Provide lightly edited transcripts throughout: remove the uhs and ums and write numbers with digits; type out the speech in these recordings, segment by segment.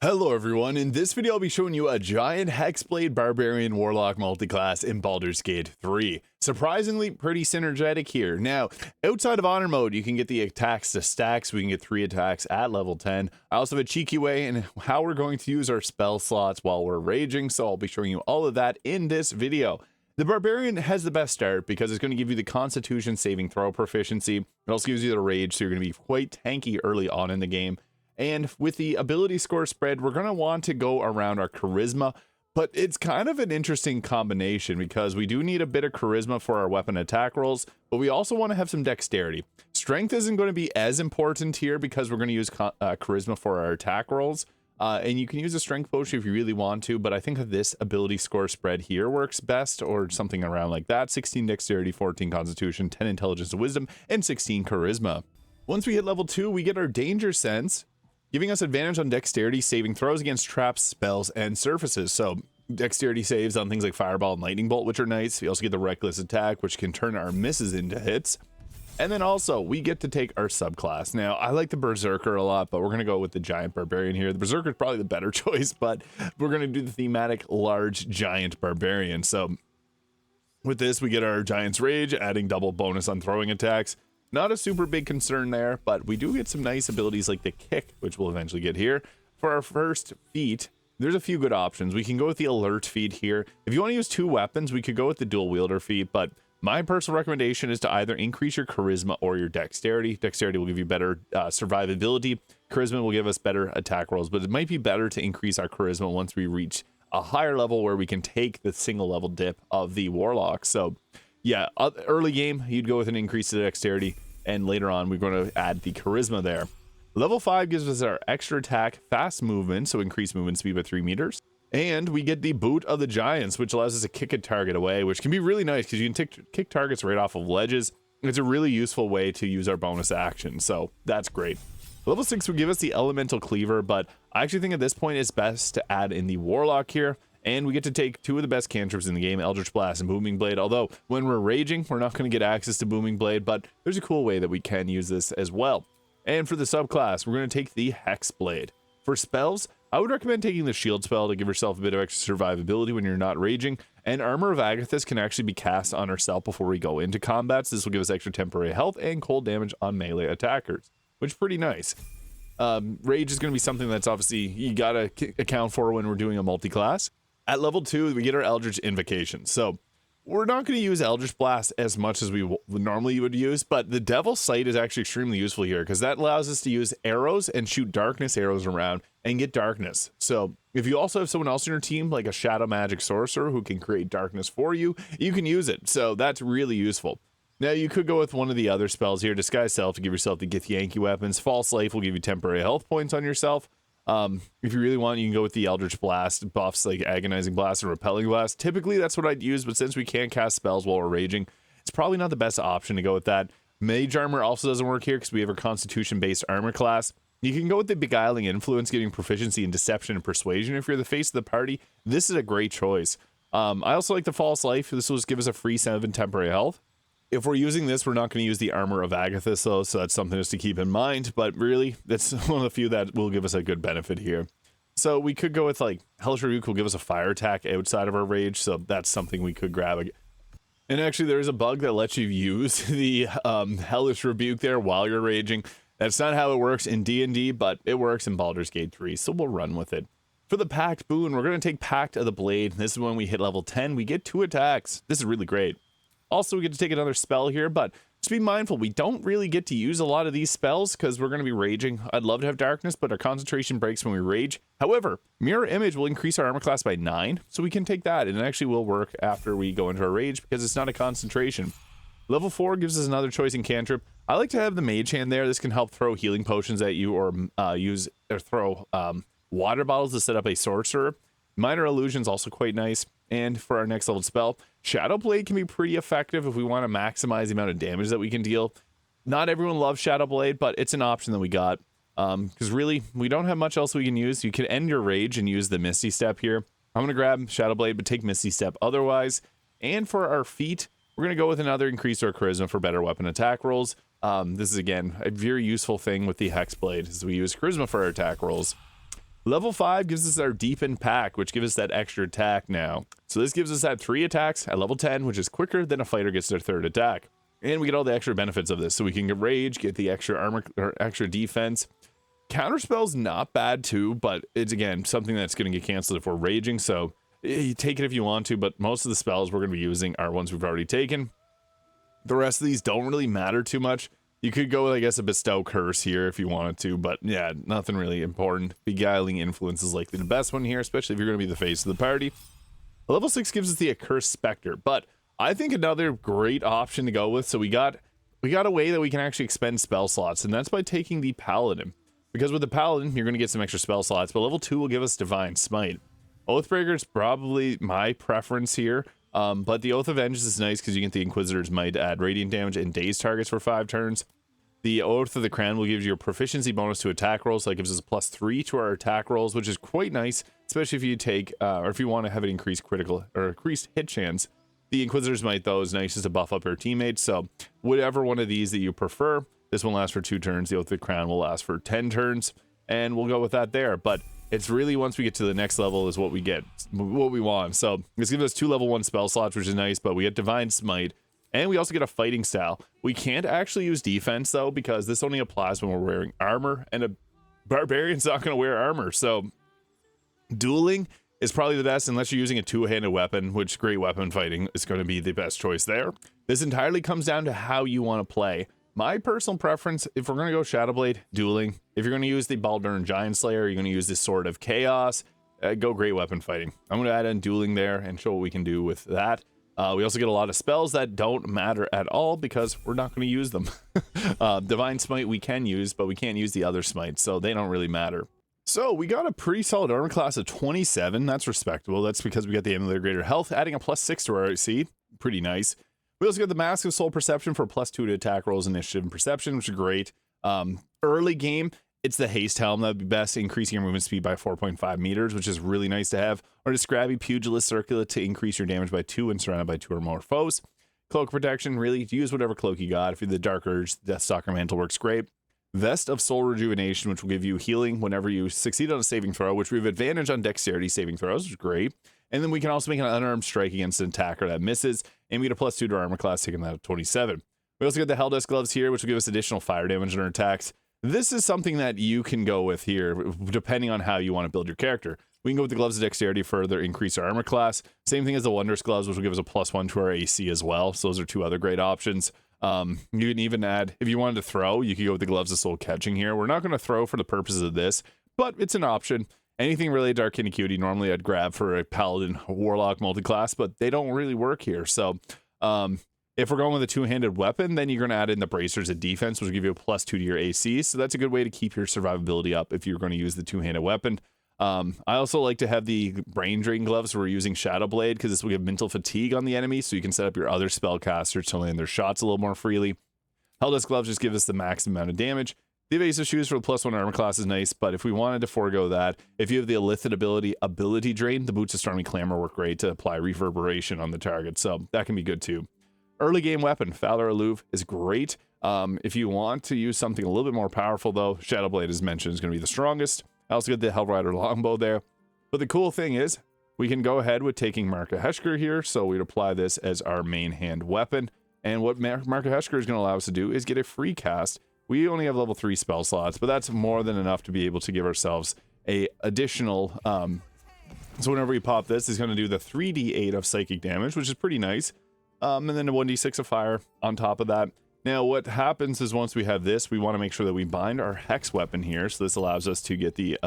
Hello everyone, in this video I'll be showing you a giant HEXBLADE Barbarian Warlock Multiclass in Baldur's Gate 3. Surprisingly pretty synergetic here. Now, outside of Honor mode, you can get the attacks to stack, so we can get 3 attacks at level 10. I also have a cheeky way in how we're going to use our spell slots while we're raging, so I'll be showing you all of that in this video. The Barbarian has the best start because it's going to give you the Constitution saving throw proficiency. It also gives you the rage, so you're going to be quite tanky early on in the game. And with the ability score spread, we're going to want to go around our charisma, but it's kind of an interesting combination because we do need a bit of charisma for our weapon attack rolls, but we also want to have some dexterity. Strength isn't going to be as important here because we're going to use charisma for our attack rolls, and you can use a strength potion if you really want to, but I think this ability score spread here works best, or something around like that. 16 dexterity, 14 constitution, 10 intelligence and wisdom, and 16 charisma. Once we hit level 2, we get our danger sense, giving us advantage on dexterity saving throws against traps, spells, and surfaces. So dexterity saves on things like fireball and lightning bolt, which are nice. We also get the reckless attack, which can turn our misses into hits. And then also we get to take our subclass. Now I like the berserker a lot, but we're going to go with the giant barbarian here. The berserker is probably the better choice, but we're going to do the thematic large giant barbarian. So with this, we get our giant's rage, adding double bonus on throwing attacks. Not a super big concern there, but we do get some nice abilities like the kick, which we'll eventually get here. For our first feat, there's a few good options. We can go with the alert feat here. If you want to use 2 weapons, we could go with the dual wielder feat, but my personal recommendation is to either increase your charisma or your dexterity. Dexterity will give you better survivability. Charisma will give us better attack rolls, but it might be better to increase our charisma once we reach a higher level where we can take the single level dip of the warlock. So yeah, early game, you'd go with an increase to dexterity, and later on, we're going to add the charisma there. Level 5 gives us our extra attack, fast movement, so increased movement speed by 3 meters. And we get the boot of the giants, which allows us to kick a target away, which can be really nice because you can kick targets right off of ledges. It's a really useful way to use our bonus action, so that's great. Level 6 will give us the elemental cleaver, but I actually think at this point it's best to add in the warlock here. And we get to take 2 of the best cantrips in the game, Eldritch Blast and Booming Blade. Although, when we're raging, we're not going to get access to Booming Blade, but there's a cool way that we can use this as well. And for the subclass, we're going to take the HEXBLADE. For spells, I would recommend taking the shield spell to give yourself a bit of extra survivability when you're not raging. And Armor of Agathis can actually be cast on ourselves before we go into combats. This will give us extra temporary health and cold damage on melee attackers, which is pretty nice. Rage is going to be something that's obviously you got to account for when we're doing a multi-class. At level 2, we get our Eldritch Invocation. So we're not going to use Eldritch Blast as much as we normally would use, but the Devil's Sight is actually extremely useful here because that allows us to use arrows and shoot darkness arrows around and get darkness. So if you also have someone else in your team, like a Shadow Magic Sorcerer who can create darkness for you, you can use it. So that's really useful. Now you could go with one of the other spells here, Disguise Self to give yourself the Githyanki weapons. False Life will give you temporary health points on yourself. If you really want, you can go with the Eldritch Blast buffs like Agonizing Blast and Repelling Blast. Typically that's what I'd use, but since we can't cast spells while we're raging, it's probably not the best option to go with that. Mage Armor also doesn't work here because we have a Constitution based armor class. You can go with the Beguiling Influence, giving proficiency in Deception and Persuasion. If you're the face of the party, this is a great choice. I also like the False Life. This will just give us a free 7 temporary health. If we're using this, we're not going to use the Armor of Agathis, though, so that's something just to keep in mind. But really, that's one of the few that will give us a good benefit here. So we could go with, like, Hellish Rebuke will give us a fire attack outside of our rage, so that's something we could grab. And actually, there is a bug that lets you use the Hellish Rebuke there while you're raging. That's not how it works in D&D, but it works in Baldur's Gate 3, so we'll run with it. For the Pact Boon, we're going to take Pact of the Blade. This is when we hit level 10. We get 2 attacks. This is really great. Also, we get to take another spell here, but just be mindful, we don't really get to use a lot of these spells because we're going to be raging. I'd love to have darkness, but our concentration breaks when we rage. However, Mirror Image will increase our armor class by 9, so we can take that, and it actually will work after we go into our rage because it's not a concentration. Level 4 gives us another choice in cantrip. I like to have the Mage Hand there. This can help throw healing potions at you or throw water bottles to set up a sorcerer. Minor Illusion's also quite nice. And for our next level spell, Shadow Blade can be pretty effective if we want to maximize the amount of damage that we can deal. Not everyone loves Shadow Blade, but it's an option that we got. Because really, we don't have much else we can use. You can end your rage and use the Misty Step here. I'm going to grab Shadow Blade, but take Misty Step otherwise. And for our feat, we're going to go with another increase our charisma for better weapon attack rolls. This is, again, a very useful thing with the HEXBLADE, as we use charisma for our attack rolls. Level 5 gives us our Deepened Pack, which gives us that extra attack now. So this gives us that 3 attacks at level 10, which is quicker than a fighter gets their 3rd attack. And we get all the extra benefits of this. So we can get rage, get the extra armor, or extra defense. Counterspell's not bad too, but it's, again, something that's going to get canceled if we're raging. So you take it if you want to, but most of the spells we're going to be using are ones we've already taken. The rest of these don't really matter too much. You could go with, I guess, a Bestow Curse here if you wanted to, but yeah, nothing really important. Beguiling Influence is likely the best one here, especially if you're going to be the face of the party. Level 6 gives us the Accursed Spectre, but I think another great option to go with, so we got a way that we can actually expend spell slots, and that's by taking the Paladin. Because with the Paladin, you're going to get some extra spell slots, but level 2 will give us Divine Smite. Oathbreaker is probably my preference here, but the Oath of Vengeance is nice because you get the Inquisitor's Might to add radiant damage and daze targets for 5 turns. The Oath of the Crown will give you a proficiency bonus to attack rolls, so that gives us a +3 to our attack rolls, which is quite nice, especially if you take, or if you want to have an increased critical, or increased hit chance. The Inquisitor's Might, though, is nice just to buff up your teammates, so whatever one of these that you prefer, this one lasts for 2 turns, the Oath of the Crown will last for 10 turns, and we'll go with that there, but it's really once we get to the next level is what we get, what we want. So this gives us 2 level 1 spell slots, which is nice, but we get Divine Smite, and we also get a fighting style. We can't actually use defense though, because this only applies when we're wearing armor, and a barbarian's not going to wear armor. So dueling is probably the best unless you're using a 2-handed weapon, which great weapon fighting is going to be the best choice there. This entirely comes down to how you want to play. My personal preference, if we're going to go Shadowblade, dueling. If you're going to use the Baldur and Giant Slayer, you're going to use this Sword of Chaos, go great weapon fighting. I'm going to add in dueling there and show what we can do with that. We also get a lot of spells that don't matter at all because we're not going to use them. Divine Smite we can use, but we can't use the other smites, so they don't really matter. So we got a pretty solid armor class of 27. That's respectable. That's because we got the Amulet of Greater Health, adding a +6 to our AC. Pretty nice. We also got the Mask of Soul Perception for +2 to attack rolls, initiative, and perception, which is great. Early game, it's the Haste Helm that would be best, increasing your movement speed by 4.5 meters, which is really nice to have. Or the Scrabby Pugilist Circlet to increase your damage by 2 and surrounded by 2 or more foes. Cloak Protection, really, use whatever cloak you got. If you're the Dark Urge, Deathstalker Mantle works great. Vest of Soul Rejuvenation, which will give you healing whenever you succeed on a saving throw, which we have advantage on dexterity saving throws, which is great. And then we can also make an unarmed strike against an attacker that misses, and we get a +2 to our armor class, taking that at 27. We also got the Helldust Gloves here, which will give us additional fire damage on our attacks. This is something that you can go with here, depending on how you want to build your character. We can go with the Gloves of Dexterity, further increase our armor class. Same thing as the Wondrous Gloves, which will give us a +1 to our AC as well. So those are 2 other great options. You can even add, if you wanted to throw, you could go with the Gloves of Soul Catching here. We're not going to throw for the purposes of this, but it's an option. Anything related to Arcane Acuity, normally I'd grab for a Paladin Warlock Multiclass, but they don't really work here. So if we're going with a 2-handed weapon, then you're going to add in the Bracers of Defense, which will give you a +2 to your AC. So that's a good way to keep your survivability up if you're going to use the 2-handed weapon. I also like to have the Brain Drain Gloves where we're using Shadowblade, because this will give mental fatigue on the enemy, so you can set up your other spellcasters to land their shots a little more freely. Helldust Gloves just give us the maximum amount of damage. The Evasive Shoes for the +1 armor class is nice, but if we wanted to forego that, if you have the Illithid ability Drain, the Boots of Stormy Clamor work great to apply reverberation on the target, so that can be good too. Early game weapon, Valor Alluve is great. If you want to use something a little bit more powerful though, Shadowblade, as mentioned, is going to be the strongest. I also got the Hellrider Longbow there. But the cool thing is, we can go ahead with taking Mark of Heshker here, so we'd apply this as our main hand weapon. And what Mark of Heshker is going to allow us to do is get a free cast. We only have level 3 spell slots, but that's more than enough to be able to give ourselves a additional... so whenever we pop this, it's going to do the 3d8 of psychic damage, which is pretty nice. And then a 1d6 of fire on top of that. Now, what happens is once we have this, we want to make sure that we bind our Hex weapon here. So this allows us to get the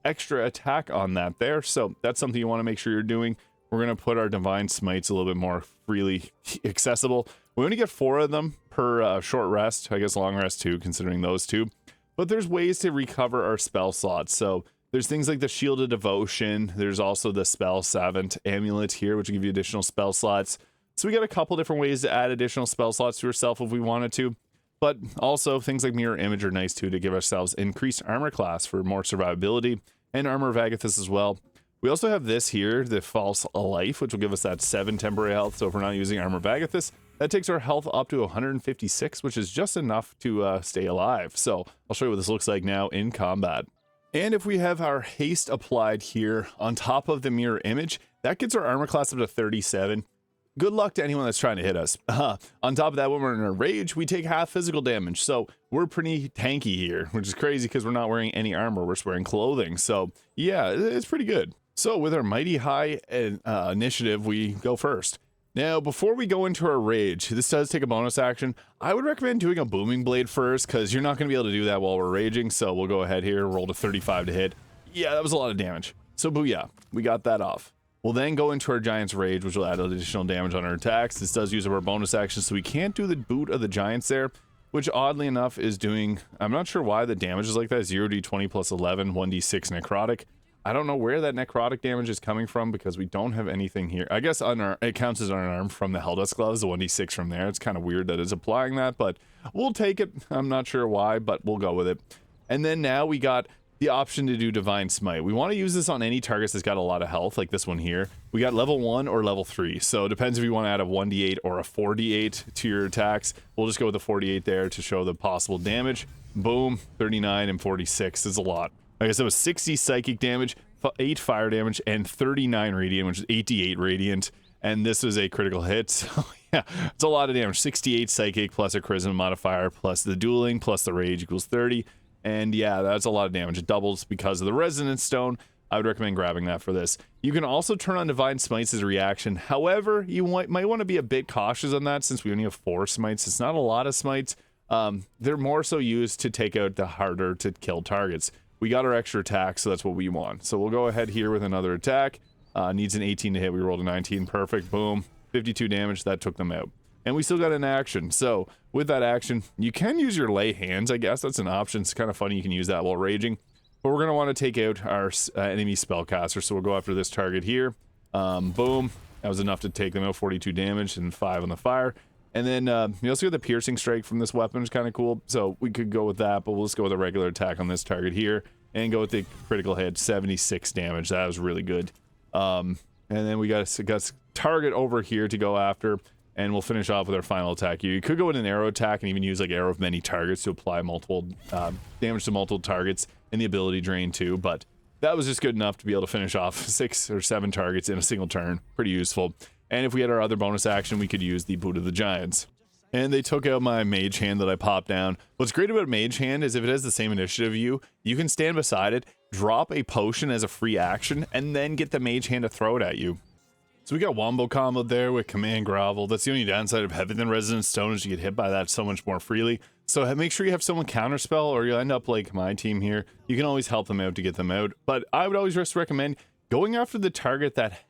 extra attack on that there. So that's something you want to make sure you're doing. We're going to put our Divine Smites a little bit more freely accessible. We only get 4 of them per short rest. I guess long rest too, considering those 2. But there's ways to recover our spell slots. So there's things like the Shield of Devotion. There's also the Spell Savant Amulet here, which will give you additional spell slots. So we got a couple different ways to add additional spell slots to ourselves if we wanted to. But also things like Mirror Image are nice too, to give ourselves increased armor class for more survivability, and Armor of Agathis as well. We also have this here, the False Life, which will give us that 7 temporary health. So if we're not using Armor of Agathis, that takes our health up to 156, which is just enough to stay alive. So I'll show you what this looks like now in combat. And if we have our haste applied here on top of the mirror image, that gets our armor class up to 37. Good luck to anyone that's trying to hit us. On top of that, when we're in a rage, we take half physical damage. So we're pretty tanky here, which is crazy because we're not wearing any armor. We're just wearing clothing. So yeah, it's pretty good. So with our mighty high initiative, we go first. Now, before we go into our rage, this does take a bonus action. I would recommend doing a booming blade first because you're not going to be able to do that while we're raging. So we'll go ahead here, roll to 35 to hit. Yeah, that was a lot of damage. So booyah, we got that off. We'll then go into our Giant's Rage, which will add additional damage on our attacks. This does use up our bonus action, so we can't do the boot of the Giants there, which oddly enough is doing, I'm not sure why the damage is like that, 0d20 plus 11, 1d6 necrotic. I don't know where that necrotic damage is coming from because we don't have anything here. I guess it counts as unarmed from the Helldust Gloves, the 1d6 from there. It's kind of weird that it's applying that, but we'll take it. I'm not sure why, but we'll go with it. And then now we got the option to do Divine Smite. We want to use this on any targets that's got a lot of health, like this one here. We got level 1 or level 3, so it depends if you want to add a 1d8 or a 4d8 to your attacks. We'll just go with the 4d8 there to show the possible damage. Boom, 39 and 46 is a lot. Like I said, it was 60 psychic damage, 8 fire damage, and 39 radiant, which is 8d8 radiant. And this was a critical hit, so yeah, it's a lot of damage. 68 psychic plus a charisma modifier plus the dueling plus the rage equals 30. And yeah, that's a lot of damage. It doubles because of the resonance stone. I would recommend grabbing that for this. You can also turn on Divine Smites as a reaction. However, you might want to be a bit cautious on that since we only have 4 smites. It's not a lot of smites. They're more so used to take out the harder to kill targets. We got our extra attack, so that's what we want. So we'll go ahead here with another attack. Needs an 18 to hit. We rolled a 19. Perfect. Boom. 52 damage. That took them out. And we still got an action. So with that action, you can use your lay hands, I guess. That's an option. It's kind of funny you can use that while raging. But we're going to want to take out our enemy spellcaster. So we'll go after this target here. Boom. That was enough to take them out. 42 damage and 5 on the fire. And then you also get the piercing strike from this weapon, which is kind of cool. So we could go with that, but we'll just go with a regular attack on this target here. And go with the critical hit, 76 damage. That was really good. And then we got a target over here to go after. And we'll finish off with our final attack here. You could go with an arrow attack and even use like arrow of many targets to apply multiple damage to multiple targets and the ability drain too. But that was just good enough to be able to finish off 6 or 7 targets in a single turn. Pretty useful. And if we had our other bonus action, we could use the Boot of the Giants. And they took out my mage hand that I popped down. What's great about mage hand is if it has the same initiative you can stand beside it, drop a potion as a free action, and then get the mage hand to throw it at you. So we got wombo combo there with command grovel. That's the only downside of having the resonance stone is you get hit by that so much more freely. So make sure you have someone counterspell or you'll end up like my team here. You can always help them out to get them out. But I would always just recommend going after the target that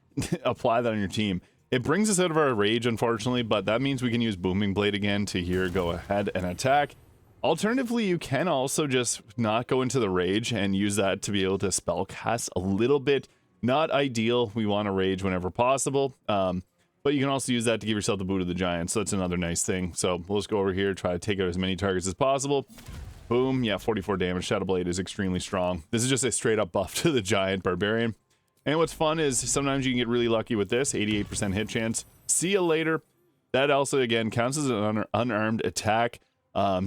apply that on your team. It brings us out of our rage, unfortunately, but that means we can use Booming Blade again to here go ahead and attack. Alternatively, you can also just not go into the rage and use that to be able to spell cast a little bit. Not ideal. We want to rage whenever possible. But you can also use that to give yourself the Boot of the Giant. So that's another nice thing. So we'll just go over here, try to take out as many targets as possible. Boom. Yeah, 44 damage. Shadow Blade is extremely strong. This is just a straight up buff to the Giant Barbarian. And what's fun is sometimes you can get really lucky with this. 88% hit chance. See you later. That also, again, counts as an unarmed attack.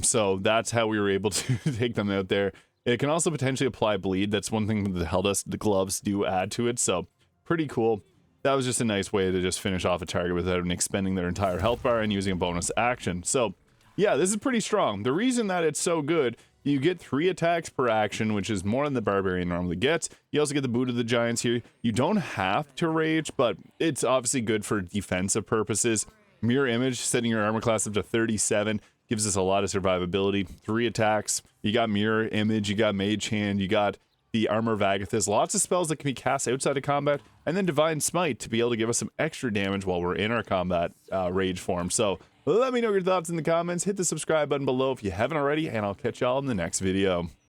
So that's how we were able to take them out there. It can also potentially apply bleed. That's one thing that the Helldust gloves do add to it. So pretty cool. That was just a nice way to just finish off a target without expending their entire health bar and using a bonus action. So yeah, this is pretty strong. The reason that it's so good, you get 3 attacks per action, which is more than the Barbarian normally gets. You also get the Boot of the Giants here. You don't have to rage, but it's obviously good for defensive purposes. Mirror Image, setting your armor class up to 37. Gives us a lot of survivability. 3 attacks. You got Mirror Image, you got Mage Hand, you got the Armor of Agathis. Lots of spells that can be cast outside of combat. And then Divine Smite to be able to give us some extra damage while we're in our combat rage form. So let me know your thoughts in the comments. Hit the subscribe button below if you haven't already, and I'll catch y'all in the next video.